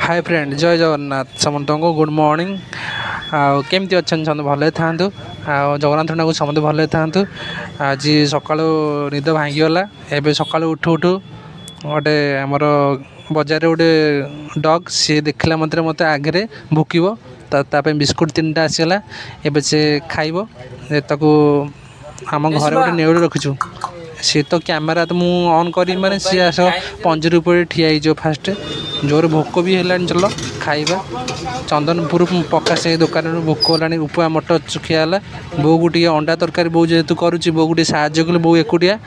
hi friend जय जगन्नाथ समस्त को गुड मॉर्निंग केमती अच्छा समस्त भले था जगन्नाथ को समस्त भले था आज सका निद भांगीगला एवं सका उठू उठू गोटे आमर बजार गोटे डग सी देखला मत आगे भुकब बिस्कुट 3टा आसीगला एवं से खाइब ताको आम घर गोटे नेउल रखीचु सी तो कैमेरा तो मुझे ऑन करी माने सी आस पंजर ऊपर ठिया फास्ट जोर भोक भी है चल खाइबा चंदनपुर पक्का से दुकान भोक होगा उपमा मटर खियाला बो को अंडा तरकारी बो जेहेतु करुच्ची बो को साहय कले बो एकुटिया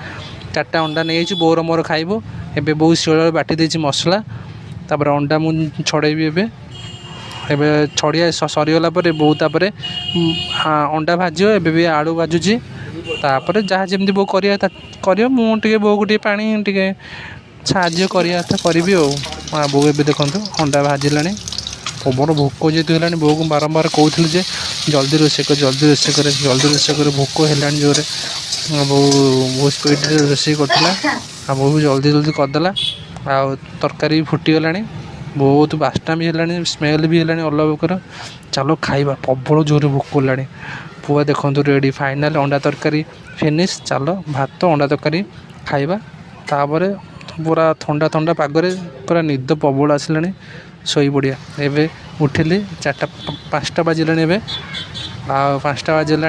4टा अंडा नहीं बोर मोर खाइबो एबे बो शिल बाटी देछि मसला तापर अंडा मु छड़ेबी एबे छड़िया सरीगला बो तापर अंडा भाजो एबे भी आलू भाजुची तापर जहाँ जमी बो कर मुझे बो को पानी टे साहय करी बो ए देखो अंडा भाजिला प्रबल भोक जेहतु है बो को बारंबार कहते जे जल्दी रोषे कर जल्दी रोषे कर जल्दी रोषे कर भोक है जोरे बो बहुत स्पीड रोषे करता बो भी जल्दी जल्दी करदेला आ तरकारी भी फुटीगला बहुत बास्ना भी है स्मेल भी है अलग प्रकार चलो खाइबा प्रबल जोर भोक है पुआ देखो रेडी फाइनाल अंडा तरकारी फिनिश चलो भात अंडा तरकारी खाइबा तापर पूरा ठंडा ठंडा पागरे पूरा निद प्रबल आसला शोई पड़िया एवं उठिली 4टा 5टा बाजिला 5टा बाजिला